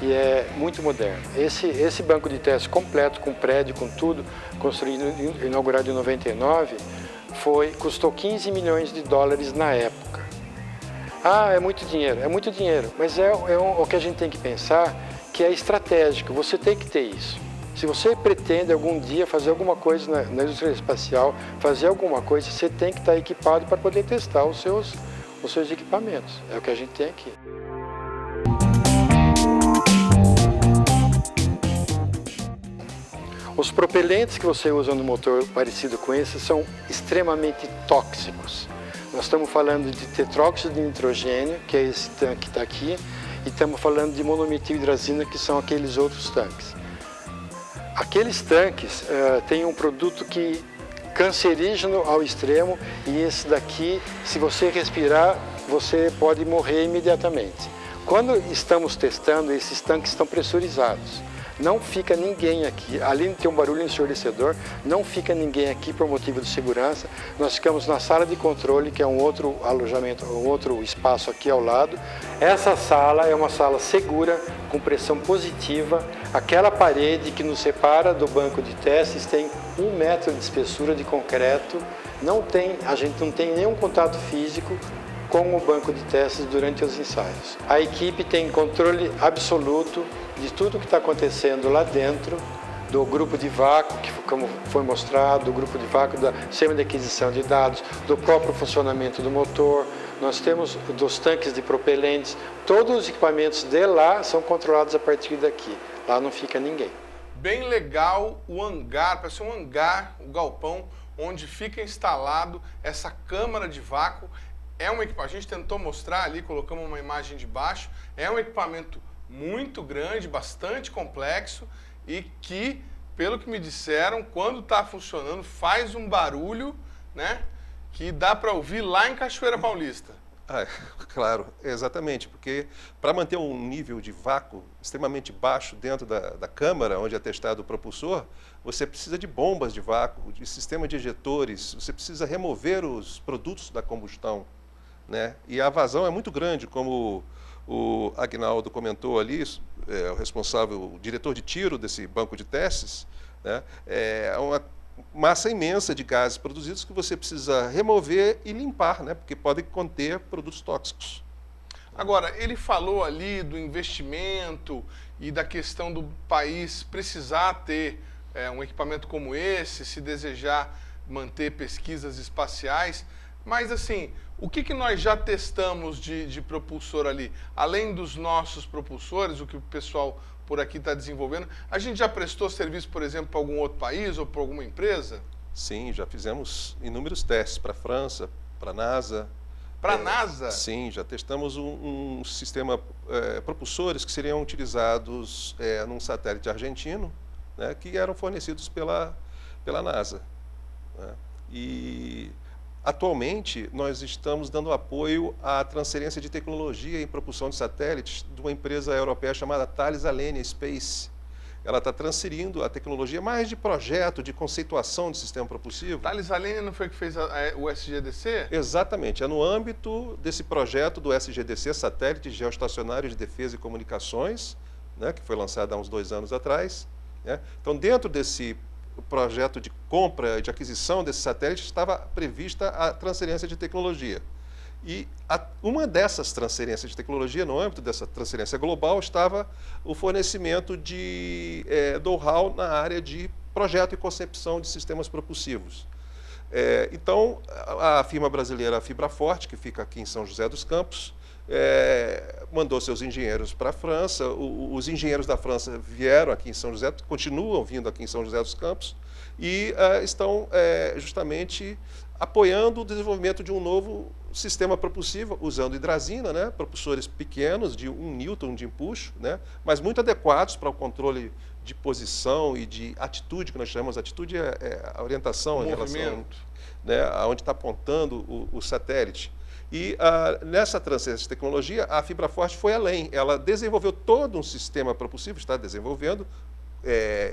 e é muito moderno. Esse banco de testes completo, com prédio, com tudo, construído, inaugurado em 99, custou 15 milhões de dólares na época. Ah, é muito dinheiro, mas o que a gente tem que pensar, que é estratégico, você tem que ter isso. Se você pretende algum dia fazer alguma coisa na indústria espacial, fazer alguma coisa, você tem que estar equipado para poder testar os seus equipamentos. É o que a gente tem aqui. Os propelentes que você usa no motor parecido com esse são extremamente tóxicos. Nós estamos falando de tetróxido de nitrogênio, que é esse tanque que está aqui, e estamos falando de monometilhidrazina, que são aqueles outros tanques. Aqueles tanques têm um produto que cancerígeno ao extremo, e esse daqui, se você respirar, você pode morrer imediatamente. Quando estamos testando, esses tanques estão pressurizados. Não fica ninguém aqui, além de ter um barulho ensurdecedor, não fica ninguém aqui por motivo de segurança. Nós ficamos na sala de controle, que é um outro alojamento, um outro espaço aqui ao lado. Essa sala é uma sala segura, com pressão positiva. Aquela parede que nos separa do banco de testes tem 1 metro de espessura de concreto. A gente não tem nenhum contato físico com o banco de testes durante os ensaios. A equipe tem controle absoluto de tudo que está acontecendo lá dentro, do grupo de vácuo, que como foi mostrado, do grupo de vácuo da sistema de aquisição de dados, do próprio funcionamento do motor. Nós temos dos tanques de propelentes, todos os equipamentos de lá são controlados a partir daqui. Lá não fica ninguém. Bem legal o hangar, parece um hangar, o galpão, onde fica instalado essa câmara de vácuo. A gente tentou mostrar ali, colocamos uma imagem de baixo, é um equipamento muito grande, bastante complexo e que, pelo que me disseram, quando está funcionando, faz um barulho, né, que dá para ouvir lá em Cachoeira Paulista. Claro, exatamente, porque para manter um nível de vácuo extremamente baixo dentro da câmara onde é testado o propulsor, você precisa de bombas de vácuo, de sistema de ejetores, você precisa remover os produtos da combustão, né? E a vazão é muito grande, como o Agnaldo comentou ali, o responsável, o diretor de tiro desse banco de testes, né? É uma massa imensa de gases produzidos que você precisa remover e limpar, né? Porque podem conter produtos tóxicos. Agora, ele falou ali do investimento e da questão do país precisar ter um equipamento como esse, se desejar manter pesquisas espaciais, mas assim, o que nós já testamos de propulsor ali? Além dos nossos propulsores, o que o pessoal por aqui está desenvolvendo, a gente já prestou serviço, por exemplo, para algum outro país ou para alguma empresa? Sim, já fizemos inúmeros testes para a França, para a NASA. Para a NASA? Sim, já testamos um sistema, propulsores que seriam utilizados num satélite argentino, né, que eram fornecidos pela NASA, né? E atualmente, nós estamos dando apoio à transferência de tecnologia em propulsão de satélites de uma empresa europeia chamada Thales Alenia Space. Ela está transferindo a tecnologia mais de projeto, de conceituação de sistema propulsivo. Thales Alenia não foi que fez o SGDC? Exatamente, é no âmbito desse projeto do SGDC, Satélite Geoestacionário de Defesa e Comunicações, né, que foi lançado há uns 2 anos atrás, né? Então, dentro desse o projeto de compra, de aquisição desse satélite, estava prevista a transferência de tecnologia. E uma dessas transferências de tecnologia, no âmbito dessa transferência global, estava o fornecimento de know-how na área de projeto e concepção de sistemas propulsivos. Então, a firma brasileira Fibraforte, que fica aqui em São José dos Campos, mandou seus engenheiros para a França. Os engenheiros da França vieram aqui em São José, continuam vindo aqui em São José dos Campos e estão justamente apoiando o desenvolvimento de um novo sistema propulsivo, usando hidrazina, né, propulsores pequenos, de 1 newton de empuxo, né, mas muito adequados para o controle de posição e de atitude, que nós chamamos. Atitude é a orientação em relação, né, aonde está apontando o satélite. E nessa transferência de tecnologia, a Fibraforte foi além. Ela desenvolveu todo um sistema propulsivo, está desenvolvendo,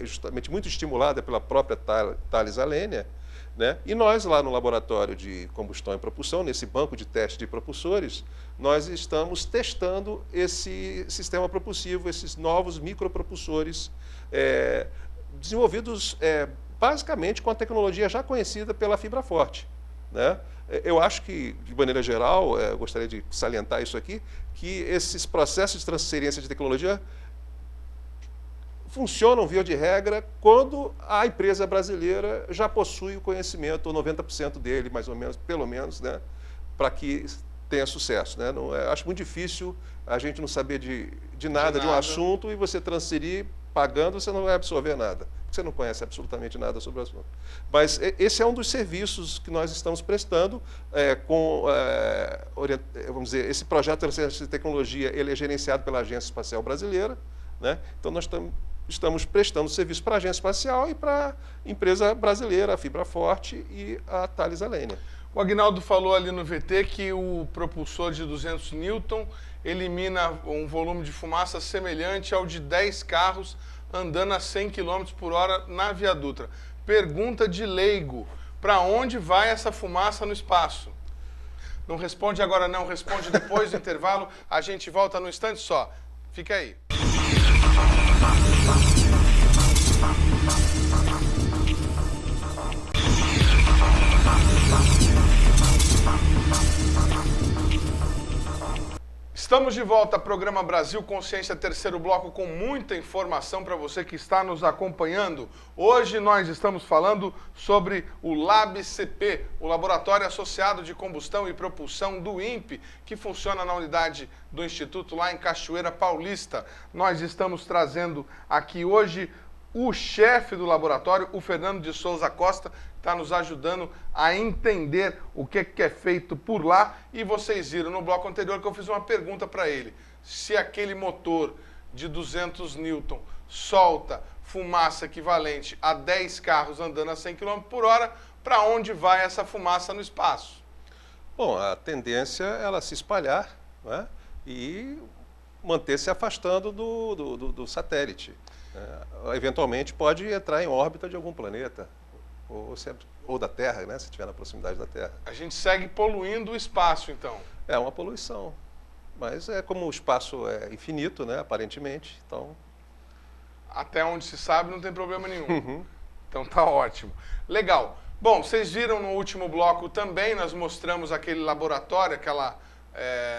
justamente muito estimulada pela própria Thales Alenia, né? E nós, lá no laboratório de combustão e propulsão, nesse banco de teste de propulsores, nós estamos testando esse sistema propulsivo, esses novos micropropulsores desenvolvidos basicamente com a tecnologia já conhecida pela fibra forte, né? Eu acho que, de maneira geral, eu gostaria de salientar isso aqui, que esses processos de transferência de tecnologia funcionam, via de regra, quando a empresa brasileira já possui o conhecimento, ou 90% dele, mais ou menos, pelo menos, né, para que tenha sucesso, né? Não, acho muito difícil a gente não saber de nada de um assunto e você transferir pagando, você não vai absorver nada. Você não conhece absolutamente nada sobre o assunto. Mas esse é um dos serviços que nós estamos prestando vamos dizer, esse projeto de transferência de tecnologia, ele é gerenciado pela Agência Espacial Brasileira, né? Então nós estamos prestando serviço para a Agência Espacial e para a empresa brasileira, a Fibra Forte e a Thales Alenia. O Aguinaldo falou ali no VT que o propulsor de 200 Newton elimina um volume de fumaça semelhante ao de 10 carros andando a 100 km por hora na Via Dutra. Pergunta de leigo: para onde vai essa fumaça no espaço? Não responde agora não, responde depois do intervalo. A gente volta no instante só. Fica aí. Estamos de volta ao programa Brasil Consciência, terceiro bloco, com muita informação para você que está nos acompanhando. Hoje nós estamos falando sobre o LabCP, o Laboratório Associado de Combustão e Propulsão do INPE, que funciona na unidade do Instituto lá em Cachoeira Paulista. Nós estamos trazendo aqui hoje o chefe do laboratório, o Fernando de Souza Costa, está nos ajudando a entender o que é feito por lá. E vocês viram no bloco anterior que eu fiz uma pergunta para ele. Se aquele motor de 200 Newton solta fumaça equivalente a 10 carros andando a 100 km por hora, para onde vai essa fumaça no espaço? Bom, a tendência é ela se espalhar, né, e manter-se afastando do satélite. Eventualmente pode entrar em órbita de algum planeta, ou da Terra, né, se estiver na proximidade da Terra. A gente segue poluindo o espaço, então. É uma poluição, mas como o espaço é infinito, né, aparentemente, então... Até onde se sabe não tem problema nenhum. Então tá ótimo. Legal. Bom, vocês viram no último bloco também, nós mostramos aquele laboratório,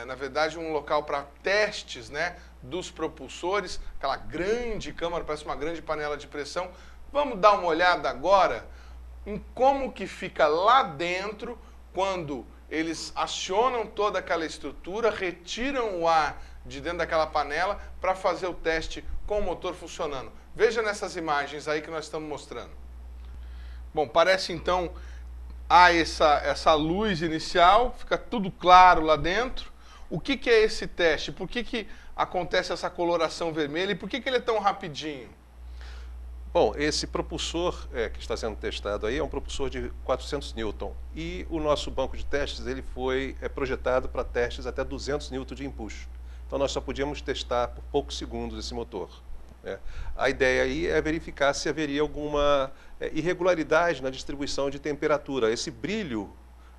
na verdade, um local para testes, né, dos propulsores, aquela grande câmara, parece uma grande panela de pressão. Vamos dar uma olhada agora em como que fica lá dentro quando eles acionam toda aquela estrutura, retiram o ar de dentro daquela panela para fazer o teste com o motor funcionando. Veja nessas imagens aí que nós estamos mostrando. Bom, parece então essa luz inicial, fica tudo claro lá dentro. O que é esse teste? Por que acontece essa coloração vermelha e por que ele é tão rapidinho? Bom, esse propulsor que está sendo testado aí é um propulsor de 400 Newton e o nosso banco de testes ele foi projetado para testes até 200 Newton de empuxo. Então nós só podíamos testar por poucos segundos esse motor. A ideia aí é verificar se haveria alguma irregularidade na distribuição de temperatura. Esse brilho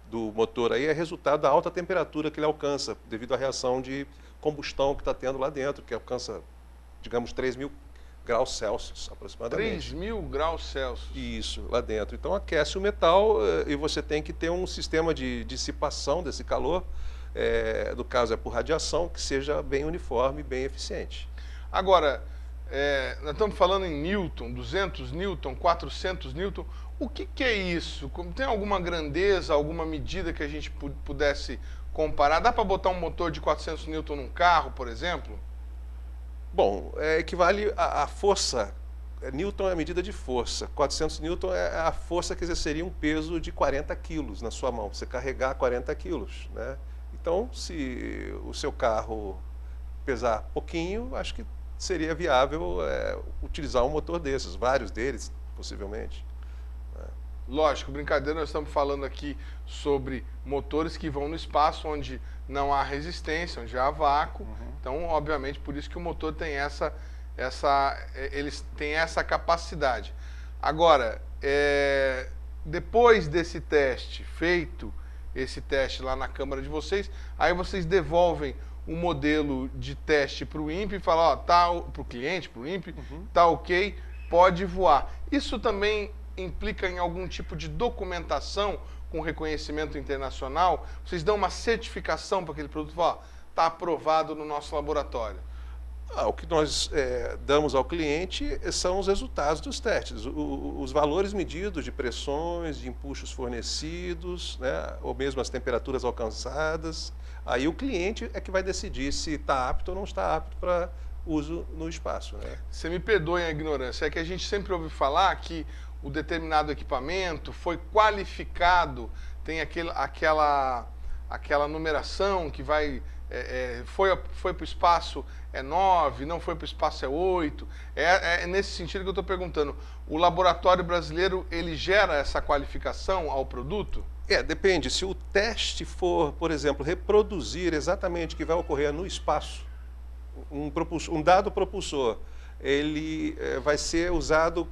do motor aí é resultado da alta temperatura que ele alcança devido à reação de combustão que está tendo lá dentro, que alcança, digamos, 3.000 graus Celsius aproximadamente. 3.000 graus Celsius. Isso, lá dentro. Então aquece o metal e você tem que ter um sistema de dissipação desse calor, no caso é por radiação, que seja bem uniforme, bem eficiente. Agora, nós estamos falando em Newton, 200 Newton, 400 Newton. O que é isso? Tem alguma grandeza, alguma medida que a gente pudesse comparar? Dá para botar um motor de 400 Newton num carro, por exemplo? Bom, equivale à força. Newton é a medida de força. 400 Newton é a força que exerceria um peso de 40 quilos na sua mão. Você carregar 40 quilos, né? Então, se o seu carro pesar pouquinho, acho que seria viável utilizar um motor desses, vários deles, possivelmente. Lógico, brincadeira, nós estamos falando aqui sobre motores que vão no espaço onde não há resistência, onde há vácuo. Então, obviamente, por isso que o motor tem eles têm essa capacidade. Agora, depois desse teste feito, esse teste lá na Câmara de vocês, aí vocês devolvem um modelo de teste para o INPE e falam, ó, tá, para o cliente, para o INPE, tá ok, pode voar. Isso também implica em algum tipo de documentação com reconhecimento internacional? Vocês dão uma certificação para aquele produto, ó, tá aprovado no nosso laboratório? O que nós damos ao cliente são os resultados dos testes, os valores medidos de pressões, de empuxos fornecidos, né, ou mesmo as temperaturas alcançadas. Aí o cliente é que vai decidir se está apto ou não está apto para uso no espaço, né? Você me perdoe a ignorância, é que a gente sempre ouve falar que o determinado equipamento foi qualificado, tem aquela numeração que vai... foi para o espaço é 9, não foi para o espaço é 8. É nesse sentido que eu estou perguntando. O laboratório brasileiro, ele gera essa qualificação ao produto? Depende. Se o teste for, por exemplo, reproduzir exatamente o que vai ocorrer no espaço, um dado propulsor, ele vai ser usado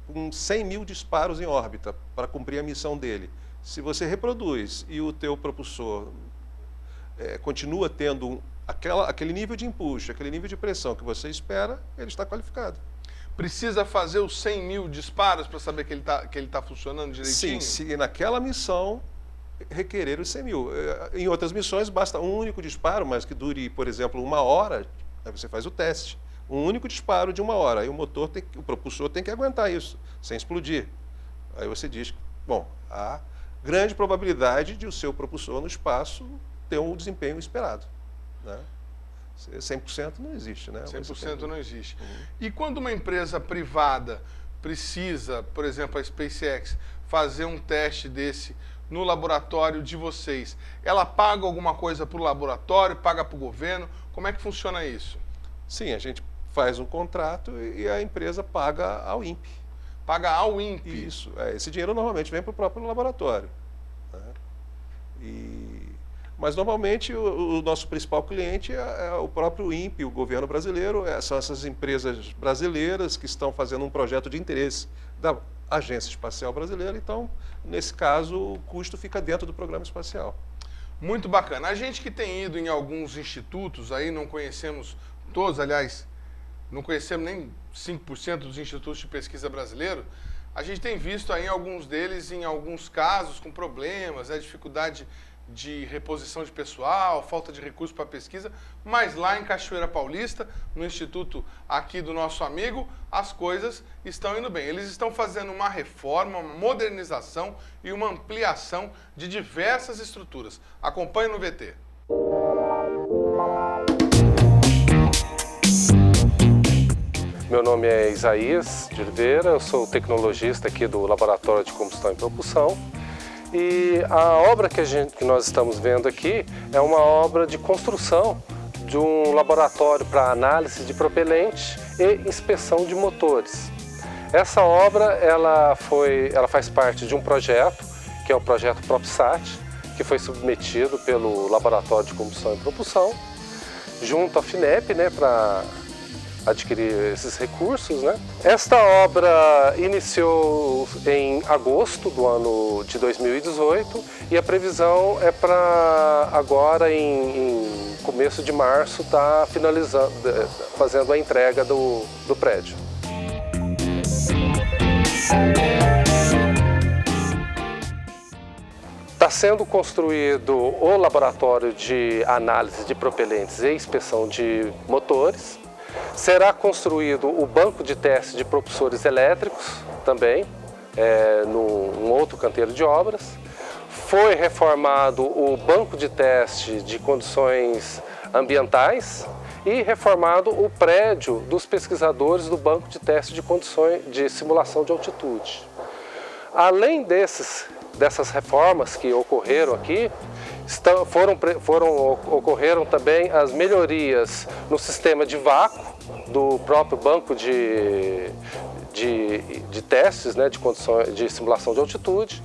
com 100 mil disparos em órbita para cumprir a missão dele. Se você reproduz e o teu propulsor continua tendo aquele nível de empuxo, aquele nível de pressão que você espera, ele está qualificado. Precisa fazer os 100 mil disparos para saber que ele tá funcionando direitinho? Sim, se naquela missão requerer os 100 mil. Em outras missões basta um único disparo, mas que dure, por exemplo, 1 hora, aí você faz o teste. Um único disparo de 1 hora, aí o propulsor tem que aguentar isso, sem explodir. Aí você diz, bom, há grande probabilidade de o seu propulsor no espaço ter um desempenho esperado, né? 100% não existe, né? 100% não existe. E quando uma empresa privada precisa, por exemplo, a SpaceX, fazer um teste desse no laboratório de vocês, ela paga alguma coisa para o laboratório, paga para o governo? Como é que funciona isso? Sim, a gente faz um contrato e a empresa paga ao INPE. Paga ao INPE? Isso. Esse dinheiro normalmente vem para o próprio laboratório, né? Mas, normalmente, o nosso principal cliente é o próprio INPE, o governo brasileiro, são essas empresas brasileiras que estão fazendo um projeto de interesse da Agência Espacial Brasileira. Então, nesse caso, o custo fica dentro do programa espacial. Muito bacana. A gente que tem ido em alguns institutos, aí não conhecemos todos, aliás, não conhecemos nem 5% dos institutos de pesquisa brasileiros, a gente tem visto aí alguns deles, em alguns casos, com problemas, dificuldade de reposição de pessoal, falta de recursos para pesquisa, mas lá em Cachoeira Paulista, no instituto aqui do nosso amigo, as coisas estão indo bem. Eles estão fazendo uma reforma, uma modernização e uma ampliação de diversas estruturas. Acompanhe no VT. Meu nome é Isaías de Oliveira, eu sou tecnologista aqui do Laboratório de Combustão e Propulsão. E a obra que nós estamos vendo aqui é uma obra de construção de um laboratório para análise de propelente e inspeção de motores. Essa obra ela faz parte de um projeto, que é o projeto PropSat, que foi submetido pelo Laboratório de Combustão e Propulsão, junto à FINEP, né, para adquirir esses recursos, né? Esta obra iniciou em agosto do ano de 2018 e a previsão é para agora, em começo de março, estar finalizando, fazendo a entrega do prédio. Está sendo construído o laboratório de análise de propelentes e inspeção de motores. Será construído o banco de teste de propulsores elétricos também, num outro canteiro de obras. Foi reformado o banco de teste de condições ambientais e reformado o prédio dos pesquisadores do banco de teste de condições de simulação de altitude. Além dessas reformas que ocorreram aqui, ocorreram também as melhorias no sistema de vácuo do próprio banco de testes, né, de condições de simulação de altitude,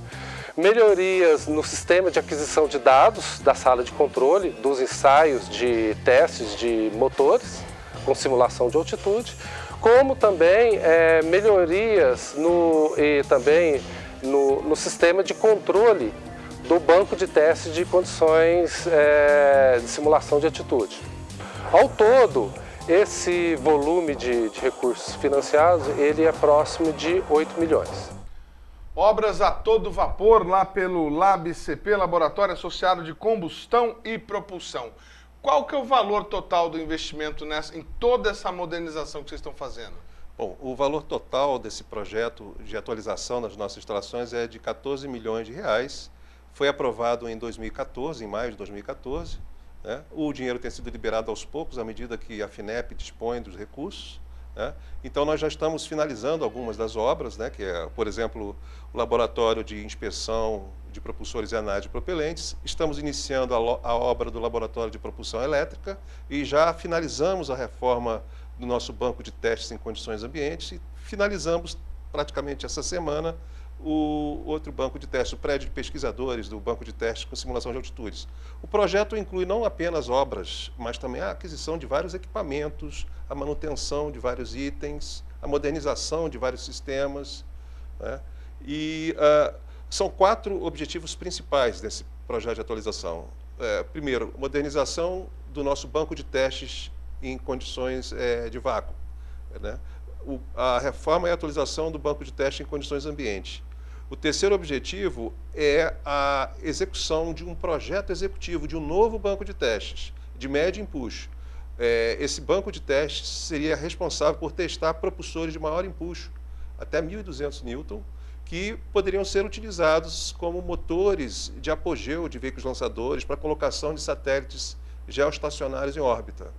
melhorias no sistema de aquisição de dados da sala de controle dos ensaios de testes de motores com simulação de altitude, como também melhorias e também no sistema de controle do banco de testes de condições de simulação de atitude. Ao todo, esse volume de recursos financiados, ele é próximo de 8 milhões. Obras a todo vapor lá pelo LabCP, Laboratório Associado de Combustão e Propulsão. Qual que é o valor total do investimento em toda essa modernização que vocês estão fazendo? Bom, o valor total desse projeto de atualização das nossas instalações é de 14 milhões de reais. Foi aprovado em 2014, em maio de 2014. Né? O dinheiro tem sido liberado aos poucos, à medida que a FINEP dispõe dos recursos. Né? Então, nós já estamos finalizando algumas das obras, né? Que é, por exemplo, o Laboratório de Inspeção de Propulsores e Análises de Propelentes. Estamos iniciando a obra do Laboratório de Propulsão Elétrica e já finalizamos a reforma do nosso banco de testes em condições ambientes e finalizamos praticamente essa semana o outro banco de testes, o prédio de pesquisadores do banco de testes com simulação de altitudes. O projeto inclui não apenas obras, mas também a aquisição de vários equipamentos, a manutenção de vários itens, a modernização de vários sistemas. Né? E são 4 objetivos principais desse projeto de atualização. Primeiro, modernização do nosso banco de testes em condições de vácuo. Né? A reforma e a atualização do banco de testes em condições ambientes. O terceiro objetivo é a execução de um projeto executivo de um novo banco de testes, de médio empuxo. Esse banco de testes seria responsável por testar propulsores de maior empuxo, até 1.200 Newton, que poderiam ser utilizados como motores de apogeu de veículos lançadores para colocação de satélites geoestacionários em órbita.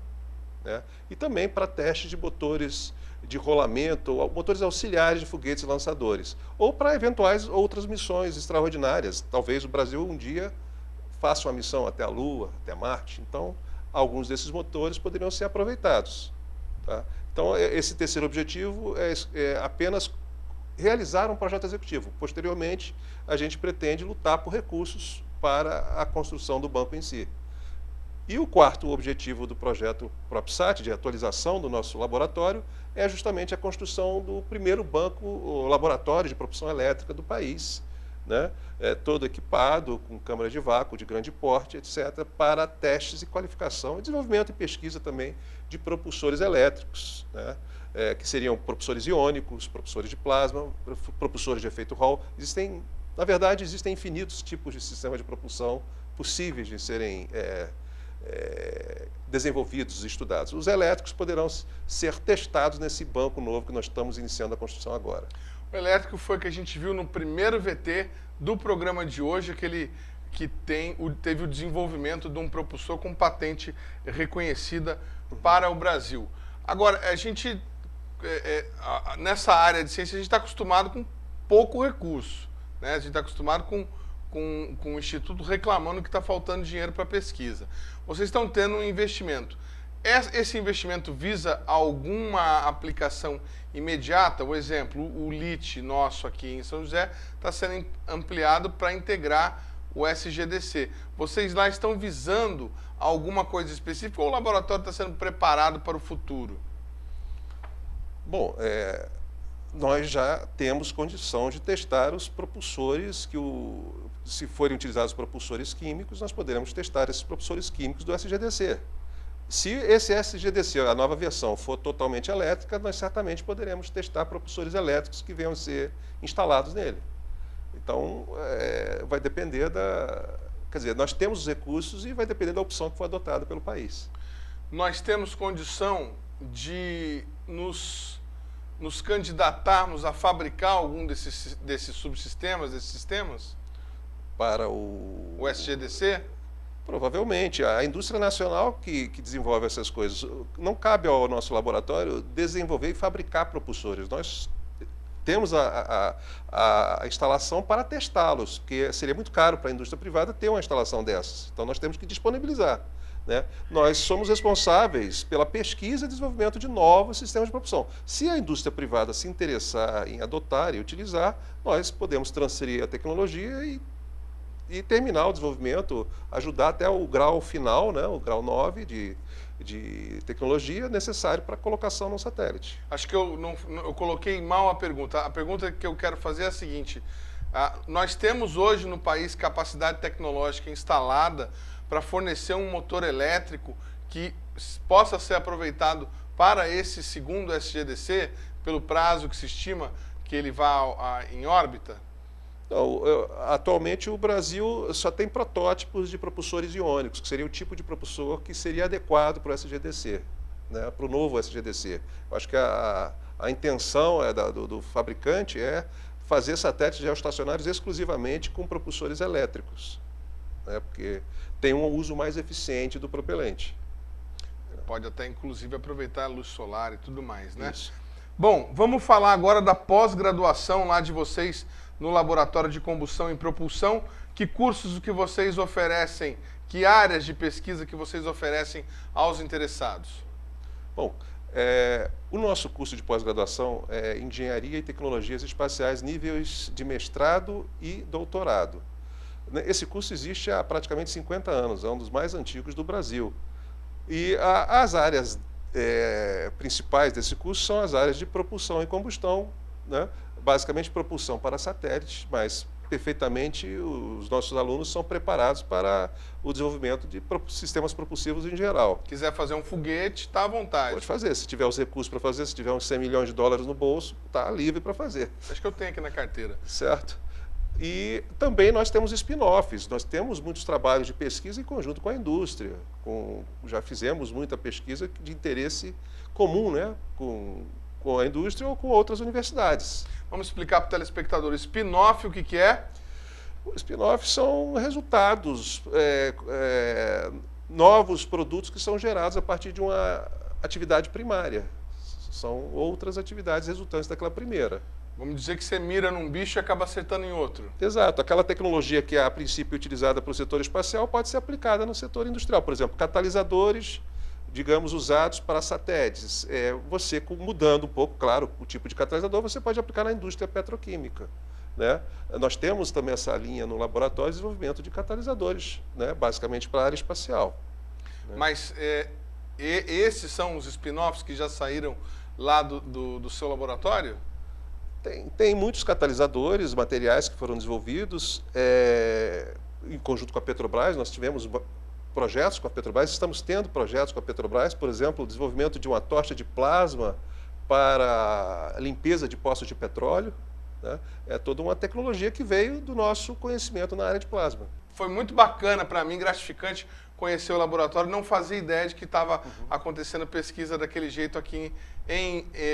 Né? E também para testes de motores de rolamento, ou motores auxiliares de foguetes e lançadores, ou para eventuais outras missões extraordinárias. Talvez o Brasil um dia faça uma missão até a Lua, até Marte. Então, alguns desses motores poderiam ser aproveitados. Tá? Então, esse terceiro objetivo é apenas realizar um projeto executivo. Posteriormente, a gente pretende lutar por recursos para a construção do banco em si. E o quarto objetivo do projeto PropSat, de atualização do nosso laboratório, é justamente a construção do primeiro banco laboratório de propulsão elétrica do país, né? Todo equipado, com câmara de vácuo de grande porte, etc., para testes e qualificação, desenvolvimento e pesquisa também de propulsores elétricos, né? Que seriam propulsores iônicos, propulsores de plasma, propulsores de efeito Hall. Na verdade, existem infinitos tipos de sistema de propulsão possíveis de serem desenvolvidos e estudados. Os elétricos poderão ser testados nesse banco novo que nós estamos iniciando a construção agora. O elétrico foi o que a gente viu no primeiro VT do programa de hoje, aquele que teve o desenvolvimento de um propulsor com patente reconhecida para o Brasil. Agora, a gente, nessa área de ciência, a gente está acostumado com pouco recurso, né? A gente está acostumado com o Instituto reclamando que está faltando dinheiro para pesquisa. Vocês estão tendo um investimento. Esse investimento visa alguma aplicação imediata? Por exemplo, o LIT nosso aqui em São José está sendo ampliado para integrar o SGDC. Vocês lá estão visando alguma coisa específica ou o laboratório está sendo preparado para o futuro? Bom, nós já temos condição de testar os propulsores se forem utilizados propulsores químicos, nós poderemos testar esses propulsores químicos do SGDC. Se esse SGDC, a nova versão, for totalmente elétrica, nós certamente poderemos testar propulsores elétricos que venham a ser instalados nele. Então, vai depender Quer dizer, nós temos os recursos e vai depender da opção que for adotada pelo país. Nós temos condição de nos candidatarmos a fabricar algum desses subsistemas, desses sistemas? Para o SGDC? Provavelmente. A indústria nacional que desenvolve essas coisas. Não cabe ao nosso laboratório desenvolver e fabricar propulsores. Nós temos a instalação para testá-los, porque seria muito caro para a indústria privada ter uma instalação dessas. Então, nós temos que disponibilizar. Né? Nós somos responsáveis pela pesquisa e desenvolvimento de novos sistemas de propulsão. Se a indústria privada se interessar em adotar e utilizar, nós podemos transferir a tecnologia e terminar o desenvolvimento, ajudar até o grau final, né, o grau 9 de tecnologia necessário para a colocação no satélite. Acho que eu coloquei mal a pergunta. A pergunta que eu quero fazer é a seguinte: Nós temos hoje no país capacidade tecnológica instalada para fornecer um motor elétrico que possa ser aproveitado para esse segundo SGDC, pelo prazo que se estima que ele vá em órbita? Não, atualmente o Brasil só tem protótipos de propulsores iônicos, que seria o tipo de propulsor que seria adequado para o SGDC, né, para o novo SGDC. Eu acho que a intenção do fabricante é fazer satélites geoestacionários exclusivamente com propulsores elétricos, né, porque tem um uso mais eficiente do propelente. Pode até, inclusive, aproveitar a luz solar e tudo mais, né? Isso. Bom, vamos falar agora da pós-graduação lá de vocês no Laboratório de Combustão e Propulsão. Que cursos que vocês oferecem, que áreas de pesquisa que vocês oferecem aos interessados? Bom, o nosso curso de pós-graduação é Engenharia e Tecnologias Espaciais, níveis de mestrado e doutorado. Esse curso existe há praticamente 50 anos, é um dos mais antigos do Brasil. E as áreas principais desse curso são as áreas de propulsão e combustão, né? Basicamente propulsão para satélites, mas perfeitamente os nossos alunos são preparados para o desenvolvimento de sistemas propulsivos em geral. Quiser fazer um foguete, está à vontade. Pode fazer, se tiver os recursos para fazer, se tiver uns 100 milhões de dólares no bolso, está livre para fazer. Acho que eu tenho aqui na carteira. Certo. E também nós temos spin-offs, nós temos muitos trabalhos de pesquisa em conjunto com a indústria. Já fizemos muita pesquisa de interesse comum, né, com a indústria ou com outras universidades. Vamos explicar para o telespectador, spin-off o que é? Spin-offs são resultados, novos produtos que são gerados a partir de uma atividade primária. São outras atividades resultantes daquela primeira. Vamos dizer que você mira num bicho e acaba acertando em outro. Exato. Aquela tecnologia que é, a princípio, utilizada para o setor espacial pode ser aplicada no setor industrial. Por exemplo, catalisadores, digamos, usados para satélites. Você, mudando um pouco, claro, o tipo de catalisador, você pode aplicar na indústria petroquímica, né? Nós temos também essa linha no laboratório de desenvolvimento de catalisadores, né? Basicamente para a área espacial. Né? Mas esses são os spin-offs que já saíram lá do seu laboratório? Tem muitos catalisadores, materiais que foram desenvolvidos em conjunto com a Petrobras. Nós tivemos projetos com a Petrobras, estamos tendo projetos com a Petrobras, por exemplo, o desenvolvimento de uma tocha de plasma para limpeza de poços de petróleo, né? É toda uma tecnologia que veio do nosso conhecimento na área de plasma. Foi muito bacana para mim, gratificante, conhecer o laboratório, não fazia ideia de que estava acontecendo pesquisa daquele jeito aqui,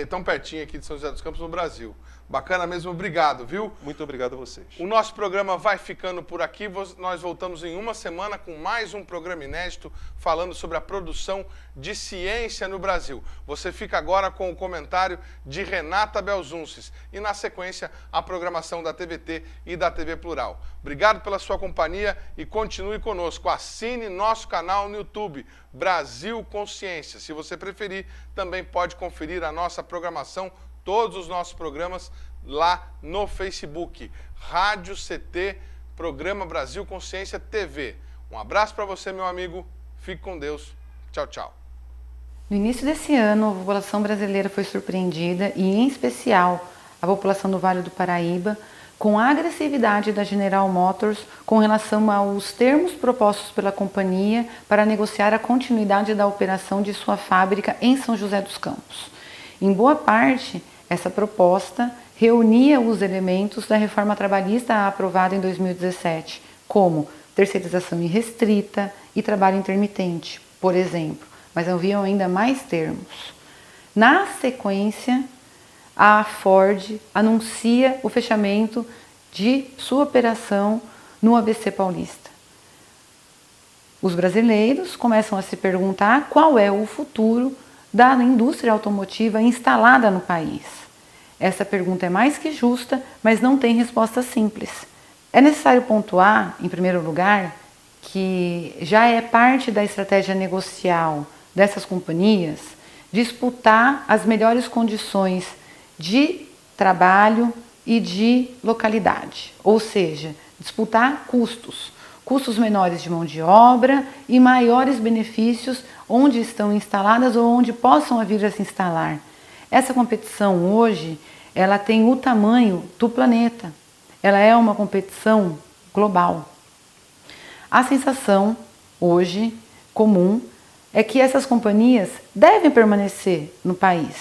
tão pertinho aqui de São José dos Campos, no Brasil. Bacana mesmo, obrigado, viu? Muito obrigado a vocês. O nosso programa vai ficando por aqui, nós voltamos em uma semana com mais um programa inédito falando sobre a produção de ciência no Brasil. Você fica agora com o comentário de Renata Belzunces e, na sequência, a programação da TVT e da TV Plural. Obrigado pela sua companhia e continue conosco. Assine nosso canal no YouTube, Brasil Consciência. Se você preferir, também pode conferir a nossa programação, todos os nossos programas lá no Facebook. Rádio CT, Programa Brasil Consciência TV. Um abraço para você, meu amigo. Fique com Deus. Tchau, tchau. No início desse ano, a população brasileira foi surpreendida, e em especial a população do Vale do Paraíba, com a agressividade da General Motors com relação aos termos propostos pela companhia para negociar a continuidade da operação de sua fábrica em São José dos Campos. Em boa parte, essa proposta reunia os elementos da reforma trabalhista aprovada em 2017, como terceirização irrestrita e trabalho intermitente, por exemplo, mas haviam ainda mais termos. Na sequência, a Ford anuncia o fechamento de sua operação no ABC Paulista. Os brasileiros começam a se perguntar qual é o futuro da indústria automotiva instalada no país. Essa pergunta é mais que justa, mas não tem resposta simples. É necessário pontuar, em primeiro lugar, que já é parte da estratégia negocial dessas companhias disputar as melhores condições de trabalho e de localidade, ou seja, disputar custos menores de mão de obra e maiores benefícios onde estão instaladas ou onde possam vir a se instalar. Essa competição hoje, ela tem o tamanho do planeta. ela é uma competição global. A sensação hoje comum é que essas companhias devem permanecer no país,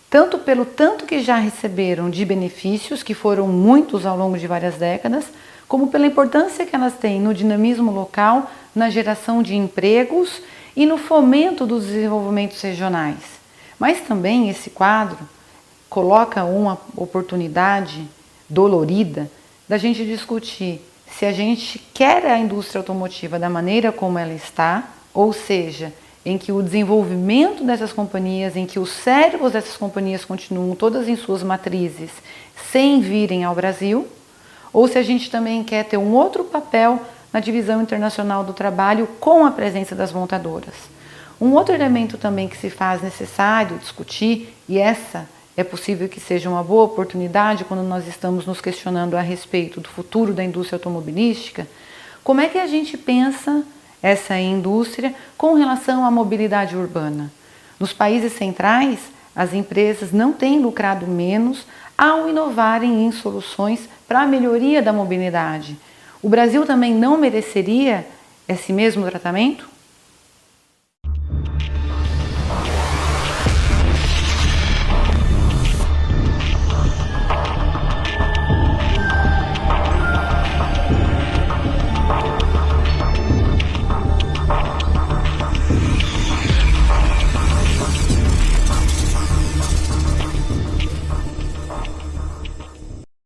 tanto pelo tanto que já receberam de benefícios, que foram muitos ao longo de várias décadas, como pela importância que elas têm no dinamismo local, na geração de empregos e no fomento dos desenvolvimentos regionais. Mas também esse quadro coloca uma oportunidade dolorida da gente discutir se a gente quer a indústria automotiva da maneira como ela está, ou seja, em que o desenvolvimento dessas companhias, em que os cérebros dessas companhias continuam todas em suas matrizes sem virem ao Brasil, ou se a gente também quer ter um outro papel na divisão internacional do trabalho com a presença das montadoras. Um outro elemento também que se faz necessário discutir, e essa é possível que seja uma boa oportunidade quando nós estamos nos questionando a respeito do futuro da indústria automobilística, como é que a gente pensa essa indústria com relação à mobilidade urbana. Nos países centrais, as empresas não têm lucrado menos ao inovarem em soluções para a melhoria da mobilidade. O Brasil também não mereceria esse mesmo tratamento?